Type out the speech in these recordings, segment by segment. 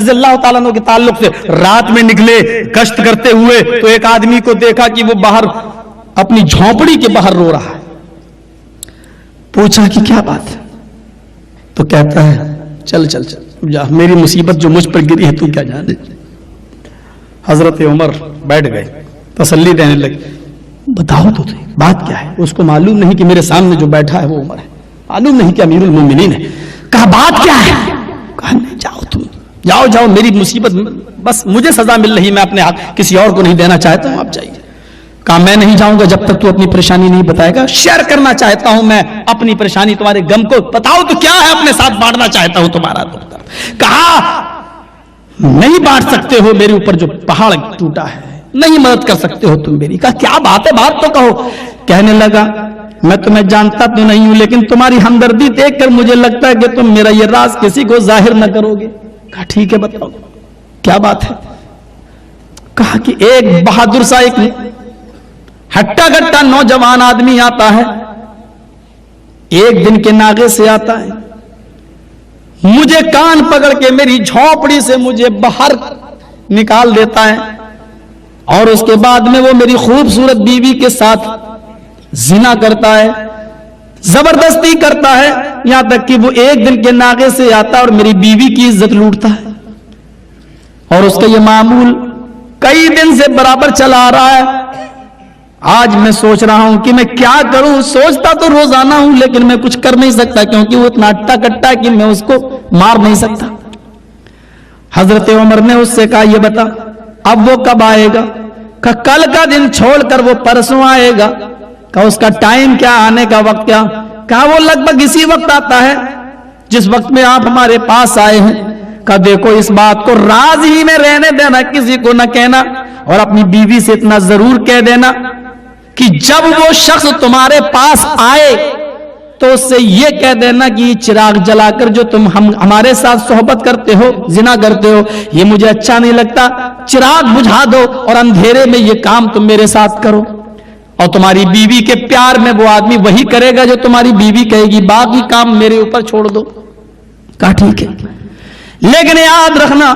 رضی اللہ تعالیٰ عنہ کے تعلق سے رات میں نکلے گشت کرتے ہوئے تو ایک آدمی کو دیکھا کہ وہ باہر اپنی جھونپڑی کے باہر رو رہا ہے. پوچھا کہ کیا بات ہے؟ تو کہتا ہے چل چل چل جا, میری مصیبت جو مجھ پر گری ہے تو کیا جانے. حضرت عمر بیٹھ گئے, تسلی دینے لگے. بتاؤ تو بات کیا ہے؟ اس کو معلوم نہیں کہ میرے سامنے جو بیٹھا ہے وہ عمر ہے, معلوم نہیں کہ امیر المومنین ہے. کہا بات کیا ہے؟ کہا نہیں, جاؤ تم جاؤ جاؤ, میری مصیبت بس مجھے سزا مل رہی, میں اپنے حق کسی اور کو نہیں دینا چاہتا ہوں, آپ جائیے. کہا میں نہیں جاؤں گا جب تک تو اپنی پریشانی نہیں بتائے گا. شیئر کرنا چاہتا ہوں میں اپنی پریشانی, تمہارے غم کو بتاؤ تو کیا ہے, اپنے ساتھ بانٹنا چاہتا ہوں تمہارا دکھ. کہا نہیں بانٹ سکتے ہو, میرے اوپر جو پہاڑ ٹوٹا ہے نہیں مدد کر سکتے ہو تم میری. کہا کیا بات ہے, بات تو کہو. کہنے لگا میں تمہیں جانتا تو نہیں ہوں, لیکن تمہاری ہمدردی دیکھ کر مجھے لگتا ہے کہ تم میرا یہ راز کسی کو ظاہر نہ کرو گے. کہا ٹھیک ہے بتاؤ کیا بات ہے. کہا کہ ایک بہادر سا ایک ہٹا گٹا نوجوان آدمی آتا ہے, ایک دن کے ناغے سے آتا ہے, مجھے کان پکڑ کے میری جھونپڑی سے مجھے باہر نکال دیتا ہے, اور اس کے بعد میں وہ میری خوبصورت بیوی کے ساتھ زنا کرتا ہے, زبردستی کرتا ہے, یہاں تک کہ وہ ایک دن کے ناغے سے آتا ہے اور میری بیوی کی عزت لوٹتا ہے. اور اس کا یہ معمول کئی دن سے برابر چلا آ رہا ہے. آج میں سوچ رہا ہوں کہ میں کیا کروں. سوچتا تو روزانہ ہوں لیکن میں کچھ کر نہیں سکتا, کیونکہ وہ اتنا اٹا کٹا ہے کہ میں اس کو مار نہیں سکتا. حضرت عمر نے اس سے کہا یہ بتا اب وہ کب آئے گا؟ کہا کل کا دن چھوڑ کر وہ پرسوں آئے گا. کہا اس کا ٹائم کیا, آنے کا وقت کیا؟ کہا وہ لگ بھگ اسی وقت آتا ہے جس وقت میں آپ ہمارے پاس آئے ہیں. کہا دیکھو اس بات کو راز ہی میں رہنے دینا, کسی کو نہ کہنا, اور اپنی بیوی سے اتنا ضرور کہہ دینا کہ جب وہ شخص تمہارے پاس آئے تو اس سے یہ کہہ دینا کہ یہ چراغ جلا کر جو تم ہمارے ساتھ صحبت کرتے ہو, زنا کرتے ہو, یہ مجھے اچھا نہیں لگتا. چراغ بجھا دو اور اندھیرے میں یہ کام تم میرے ساتھ کرو, اور تمہاری بیوی کے پیار میں وہ آدمی وہی کرے گا جو تمہاری بیوی کہے گی, باقی کام میرے اوپر چھوڑ دو. کہا ٹھیک ہے, لیکن یاد رکھنا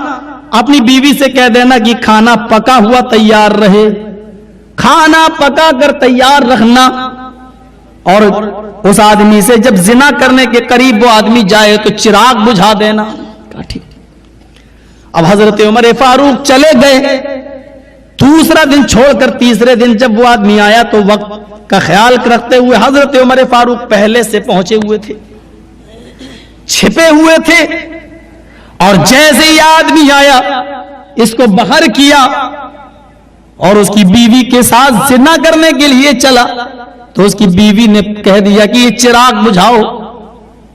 اپنی بیوی سے کہہ دینا کہ کھانا پکا ہوا تیار رہے, کھانا پکا کر تیار رکھنا, اور اس آدمی سے جب زنا کرنے کے قریب وہ آدمی جائے تو چراغ بجھا دینا. کہا ٹھیک. اب حضرت عمر فاروق چلے گئے. دوسرا دن چھوڑ کر تیسرے دن جب وہ آدمی آیا تو وقت کا خیال رکھتے ہوئے حضرت عمر فاروق پہلے سے پہنچے ہوئے تھے, چھپے ہوئے تھے, اور جیسے ہی آدمی آیا اس کو باہر کیا اور اس کی بیوی کے ساتھ زنا کرنے کے لیے چلا, تو اس کی بیوی نے کہہ دیا کہ یہ چراغ بجھاؤ.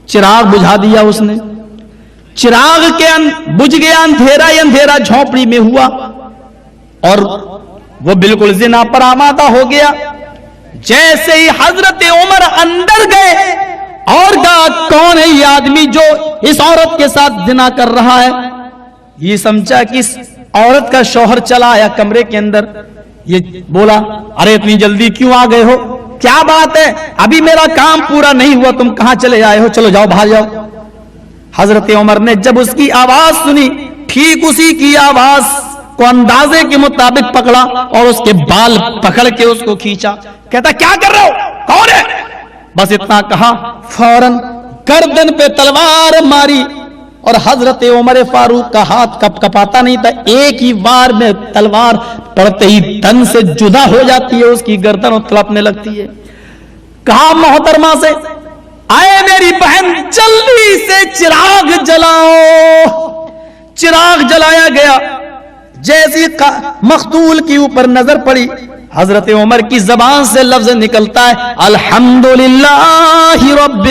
چراغ بجھا دیا اس نے, چراغ کے بجھ گیا, اندھیرا ہی اندھیرا جھونپڑی میں ہوا, اور وہ بالکل زنا پر آمادہ ہو گیا. جیسے ہی حضرت عمر اندر گئے اور کہا کون ہے یہ آدمی جو اس عورت کے ساتھ زنا کر رہا ہے, یہ سمجھا کہ اس عورت کا شوہر چلا آیا کمرے کے اندر. یہ بولا ارے اتنی جلدی کیوں آ گئے ہو, کیا بات ہے, ابھی میرا کام پورا نہیں ہوا, تم کہاں چلے آئے ہو, چلو جاؤ باہر جاؤ. حضرت عمر نے جب اس کی آواز سنی, ٹھیک اسی کی آواز کو اندازے کے مطابق پکڑا اور اس کے بال پکڑ کے اس کو کھینچا. کہتا کیا کر رہے ہو, کون ہے؟ بس اتنا کہا, فوراً گردن پہ تلوار ماری, اور حضرت عمر فاروق کا ہاتھ کپاتا نہیں تھا, ایک ہی بار میں تلوار پڑتے ہی تن سے جدا ہو جاتی ہے, اس کی گردن اور تڑپنے لگتی ہے. کہا محترمہ سے آئے میری بہن جلدی سے چراغ جلاؤ. چراغ جلایا گیا. جیسی مقتول کی اوپر نظر پڑی, حضرت عمر کی زبان سے لفظ نکلتا ہے الحمدللہ رب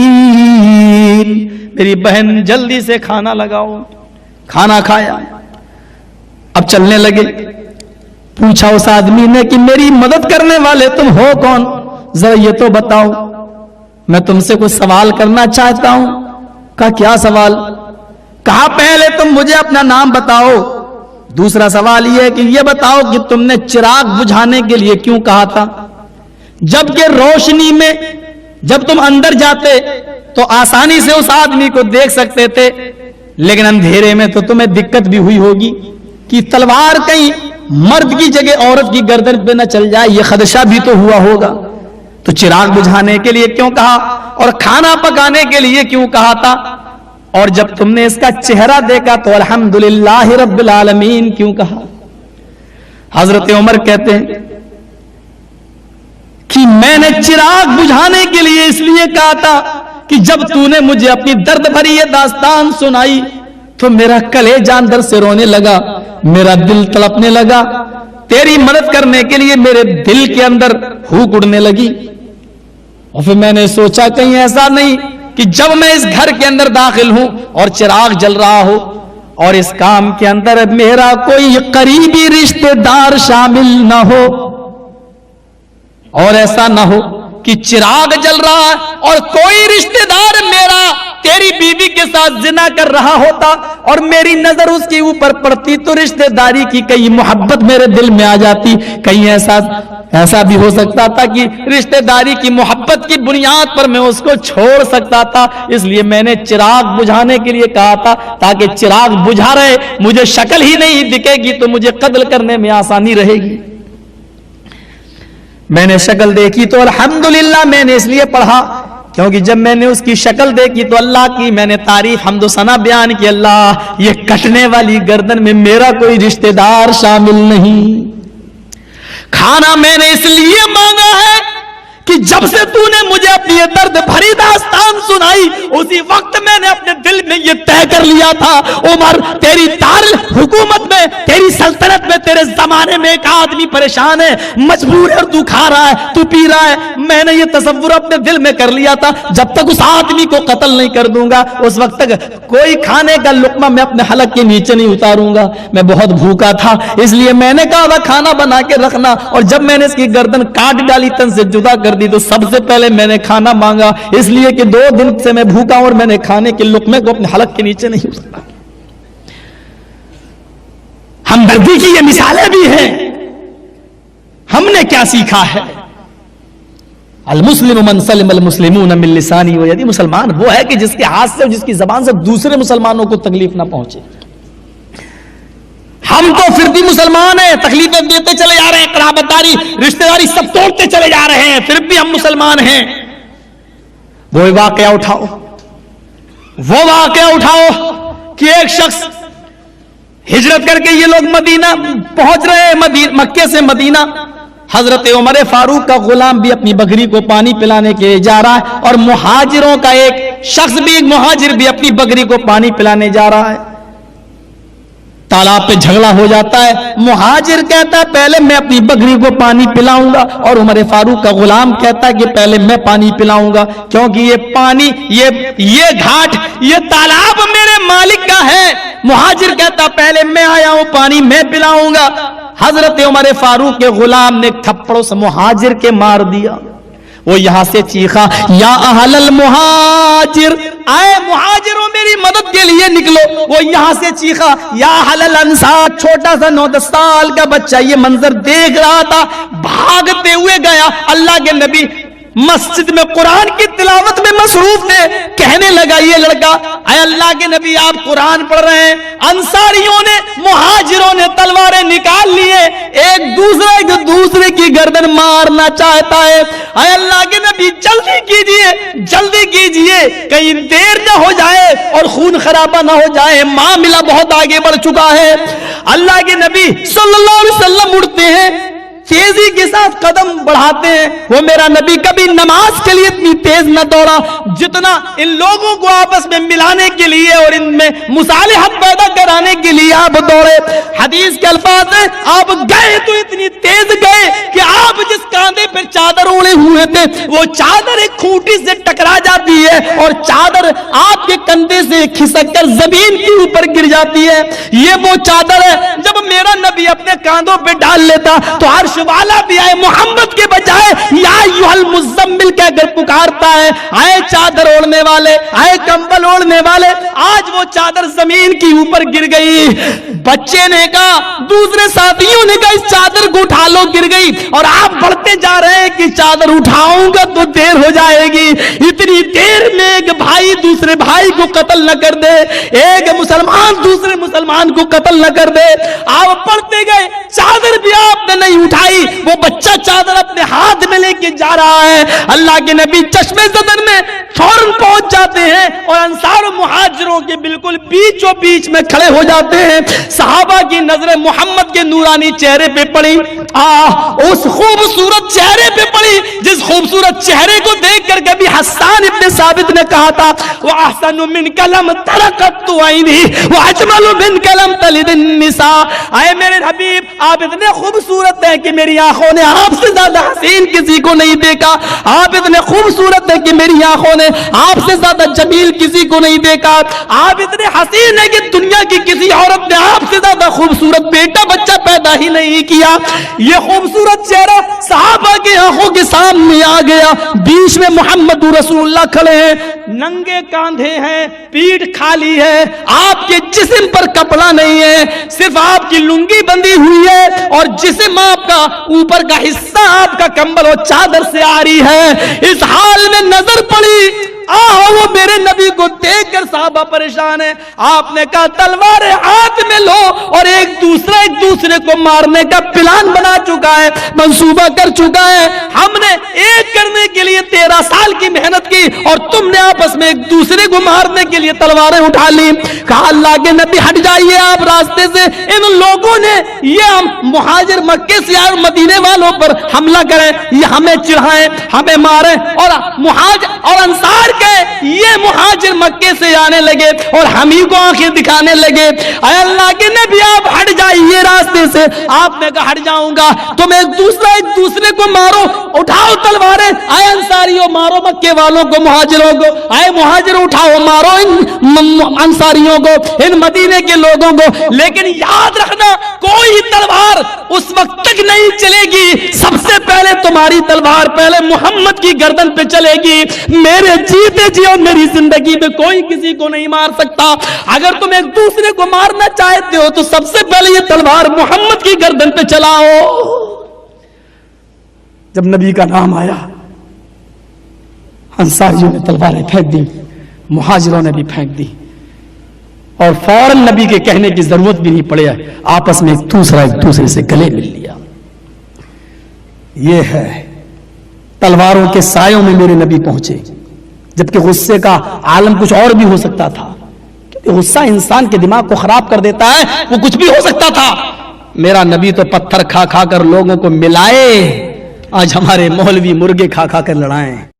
العالمین. میری بہن جلدی سے کھانا لگاؤ. کھانا کھایا, اب چلنے لگے. پوچھا اس آدمی نے کہ میری مدد کرنے والے تم ہو کون, ذرا یہ تو بتاؤ, میں تم سے کوئی سوال کرنا چاہتا ہوں. کہا کیا سوال؟ کہا پہلے تم مجھے اپنا نام بتاؤ, دوسرا سوال یہ ہے کہ یہ بتاؤ کہ تم نے چراغ بجھانے کے لیے کیوں کہا تھا, جبکہ روشنی میں جب تم اندر جاتے تو آسانی سے اس آدمی کو دیکھ سکتے تھے, لیکن اندھیرے میں تو تمہیں دقت بھی ہوئی ہوگی کہ تلوار کہیں مرد کی جگہ عورت کی گردن پہ نہ چل جائے، یہ خدشہ بھی تو ہوا ہوگا. تو چراغ بجھانے کے لیے کیوں کہا اور کھانا پکانے کے لیے کیوں کہا تھا؟ اور جب تم نے اس کا چہرہ دیکھا تو الحمدللہ رب العالمین کیوں کہا؟ حضرت عمر کہتے ہیں کہ میں نے چراغ بجھانے کے لیے اس لیے کہا تھا کہ جب تو نے مجھے اپنی درد بھری یہ داستان سنائی تو میرا کلیجہ اندر سے رونے لگا، میرا دل تڑپنے لگا، تیری مدد کرنے کے لیے میرے دل کے اندر ہوک اڑنے لگی. اور پھر میں نے سوچا کہیں ایسا نہیں کہ جب میں اس گھر کے اندر داخل ہوں اور چراغ جل رہا ہو اور اس کام کے اندر میرا کوئی قریبی رشتہ دار شامل نہ ہو، اور ایسا نہ ہو کہ چراغ جل رہا ہے اور کوئی رشتہ دار میرا تیری بیوی کے ساتھ زنا کر رہا ہوتا اور میری نظر اس کے اوپر پڑتی تو رشتہ داری کی کئی محبت میرے دل میں آ جاتی. کہیں ایسا بھی ہو سکتا تھا کہ رشتہ داری کی محبت کی بنیاد پر میں اس کو چھوڑ سکتا تھا. اس لیے میں نے چراغ بجھانے کے لیے کہا تھا تاکہ چراغ بجھا رہے مجھے شکل ہی نہیں دکھے گی تو مجھے قتل کرنے میں آسانی رہے گی. میں نے شکل دیکھی تو الحمدللہ میں نے اس لیے پڑھا کیونکہ جب میں نے اس کی شکل دیکھی تو اللہ کی میں نے تعریف حمد و ثنا بیان کی، اللہ یہ کٹنے والی گردن میں میرا کوئی رشتہ دار شامل نہیں. کھانا میں نے اس لیے مانگا ہے کہ جب سے تو نے مجھے اپنی یہ درد بھری داستان سنائی اسی وقت میں نے اپنے دل میں یہ طے کر لیا تھا عمر تیری حکومت میں، تیری سلطنت میں، تیرے زمانے میں ایک آدمی پریشان ہے، مجبور ہے اور تو کھا رہا ہے، تو پی رہا ہے. میں نے یہ تصور اپنے دل میں کر لیا تھا جب تک اس آدمی کو قتل نہیں کر دوں گا اس وقت تک کوئی کھانے کا لقمہ میں اپنے حلق کے نیچے نہیں اتاروں گا. میں بہت بھوکا تھا اس لیے میں نے کہا تھا کھانا بنا کے رکھنا، اور جب میں نے اس کی گردن کاٹ ڈالی تن سے جدا کر دی تو سب سے پہلے میں نے کھانا مانگا، اس لیے کہ 2 دن سے میں بھوکا اور میں نے کھانے کے لقمے کو اپنے حلق کے نیچے نہیں اتارا. ہمدردی کی یہ مثالیں بھی ہیں. ہم نے کیا سیکھا ہے؟ المسلم من سلم المسلمون من لسانی و یدی. مسلمان وہ ہے کہ جس کے ہاتھ سے اور جس کی زبان سے دوسرے مسلمانوں کو تکلیف نہ پہنچے. ہم تو پھر بھی مسلمان ہیں، تکلیفیں دیتے چلے جا رہے ہیں، قرابت داری رشتہ داری سب توڑتے چلے جا رہے ہیں، پھر بھی ہم مسلمان ہیں. وہ واقعہ اٹھاؤ کہ ایک شخص ہجرت کر کے یہ لوگ مدینہ پہنچ رہے ہیں، مکے سے مدینہ. حضرت عمر فاروق کا غلام بھی اپنی بکری کو پانی پلانے کے لیے جا رہا ہے اور مہاجروں کا ایک شخص بھی، ایک مہاجر بھی اپنی بکری کو پانی پلانے جا رہا ہے. تالاب پہ جھگڑا ہو جاتا ہے. مہاجر کہتا ہے پہلے میں اپنی بکری کو پانی پلاؤں گا، اور عمر فاروق کا غلام کہتا ہے کہ پہلے میں پانی پلاؤں گا کیونکہ یہ پانی، یہ گھاٹ، یہ تالاب میرے مالک کا ہے. مہاجر کہتا پہلے میں آیا ہوں، پانی میں پلاؤں گا. حضرت عمر فاروق کے غلام نے تھپڑوں سے مہاجر کے مار دیا. وہ یہاں سے چیخا یا اہل المہاجر، آئے مہاجروں میری مدد کے لیے نکلو. وہ یہاں سے چیخا یا اہل الانصار. چھوٹا سا 9-10 سال کا بچہ یہ منظر دیکھ رہا تھا، بھاگتے ہوئے گیا. اللہ کے نبی مسجد میں قرآن کی تلاوت میں مصروف تھے. کہنے لگا یہ لڑکا اے اللہ کے نبی آپ قرآن پڑھ رہے ہیں. انصاریوں نے، مہاجروں نے تلواریں نکال لیے، ایک دوسرے کی گردن مارنا چاہتا ہے. اے اللہ کے نبی جلدی کیجئے کہیں دیر نہ ہو جائے اور خون خرابہ نہ ہو جائے، معاملہ بہت آگے بڑھ چکا ہے. اللہ کے نبی صلی اللہ علیہ وسلم اٹھتے ہیں، تیزی کے ساتھ قدم بڑھاتے ہیں. وہ میرا نبی کبھی نماز کے لیے اتنی تیز نہ دوڑا جتنا ان لوگوں کو آپس میں ملانے کے لیے اور ان میں مصالحت پیدا کرانے کے لیے آپ دوڑے. حدیث کے الفاظ ہیں آپ گئے تو اتنی تیز گئے کہ آپ جس کاندھے پر چادر اوڑے ہوئے تھے وہ چادر ایک کھوٹی سے ٹکرا جاتی ہے اور چادر آپ کے کندھے سے کھسک کر زمین کے اوپر گر جاتی ہے. یہ وہ چادر ہے جب جب میرا نبی اپنے کاندھوں پہ ڈال لیتا تو عرش والا بھی آئے محمد کے بجائے یا ایھا المزمل کہہ کر پکارتا ہے، آئے چادر اوڑھنے والے، آئے کمبل اوڑھنے والے. آج وہ چادر زمین کی اوپر گر گئی. بچے نے کہا، دوسرے ساتھیوں نے کہا اس چادر کو اٹھا لو، گر گئی. اور آپ بڑھتے جا رہے ہیں کہ چادر اٹھاؤں گا تو دیر ہو جائے گی. اتنی دیر میں ایک بھائی دوسرے بھائی کو قتل نہ کر دے، ایک مسلمان دوسرے مسلمان کو قتل نہ کر دے. آپ پڑھتے گئے، چادر بھی آپ نے نہیں اٹھائی. وہ بچہ چادر اپنے ہاتھ میں لے کے جا رہا ہے. اللہ کے نبی چشمے صدر میں فوراً پہنچ جاتے ہیں اور انصار و مہاجروں کے بالکل بیچوں بیچ میں کھڑے ہو جاتے ہیں. صحابہ کی نظریں محمد کے نورانی چہرے پہ پڑی. اس خوبصورت چہرے پہ پڑی جس خوبصورت چہرے کو دیکھ کر کبھی حسان ابن ثابت نے کہا تھا وَأَحْسَنُ مِنْكَ لَمْ تَرَقَتُ عَيْنِي وَأَجْمَلُ مِنْكَ لَمْ تَلِدِ النِّسَاء. اے میرے حبیب، آپ اتنے خوبصورت ہیں کہ میری آنکھوں نے آپ سے زیادہ حسین کسی کو نہیں دیکھا. آپ اتنے خوبصورت ہیں کہ میری آنکھوں نے آپ سے زیادہ جمیل کسی کو نہیں دیکھا. آپ اتنے حسین ہیں کہ دنیا کی کسی عورت نے آپ سے زیادہ خوبصورت بیٹا بچہ پیدا ہی نہیں کیا. یہ خوبصورت چہرہ صحابہ کی آنکھوں کے سامنے آ گیا. بیچ میں محمد رسول اللہ کھڑے ہیں، ننگے کاندھے ہیں، پیٹھ خالی ہے، آپ کے جسم پر کپڑا نہیں ہے، صرف آپ کی لنگی بندھی ہوئی ہے اور جسم آپ کا اوپر کا حصہ آپ کا کمبل اور چادر سے آ رہی ہے. اس حال میں نظر پڑی، وہ میرے نبی کو دیکھ کر صحابہ پریشان ہے. آپ نے کہا تلوار ہاتھ میں لو، اور ایک دوسرے کو مارنے کا پلان بنا چکا ہے، منصوبہ کر چکا ہے. ہم نے ایک کرنے کے لیے 13 سال کی محنت کی اور تم نے آپس میں ایک دوسرے کو مارنے کے لیے تلواریں اٹھا لی. کہا اللہ کے نبی ہٹ جائیے آپ راستے سے. ان لوگوں نے یہ مہاجر مکے سے اور مدینے والوں پر حملہ کرے، یہ ہمیں چڑھائیں، ہمیں مارے. اور مہاجر اور انصار یہ مہاجر مکے سے آنے لگے اور ہم ہی کو آنکھیں دکھانے لگے. اے اللہ کے نبی آپ ہٹ جائیے راستے سے. آپ نے کہا ہٹ جاؤں گا، تم ایک دوسرے کو مارو، اٹھاؤ تلواریں. اے انصاریوں مارو مکے والوں کو، مہاجروں کو. اے مہاجروں اٹھاؤ مارو ان انصاریوں کو، ان مدینے کے لوگوں کو. لیکن یاد رکھنا کوئی تلوار اس وقت تک نہیں چلے گی، سب سے پہلے تمہاری تلوار پہلے محمد کی گردن پہ چلے گی. میرے جیتے جی اور میری زندگی میں کوئی کسی کو نہیں مار سکتا. اگر تم ایک دوسرے کو مارنا چاہتے ہو تو سب سے پہلے یہ تلوار محمد کی گردن پہ چلاؤ. جب نبی کا نام آیا انصاریوں نے تلواریں پھینک دی، مہاجروں نے بھی پھینک دی، اور فوراً نبی کے کہنے کی ضرورت بھی نہیں پڑی، آپس میں ایک دوسرے سے گلے مل لیا. یہ ہے تلواروں کے سایوں میں میرے نبی پہنچے. جبکہ غصے کا عالم کچھ اور بھی ہو سکتا تھا، کیونکہ غصہ انسان کے دماغ کو خراب کر دیتا ہے، وہ کچھ بھی ہو سکتا تھا. میرا نبی تو پتھر کھا کھا کر لوگوں کو ملائے، آج ہمارے مولوی مرغے کھا کھا کر لڑائیں.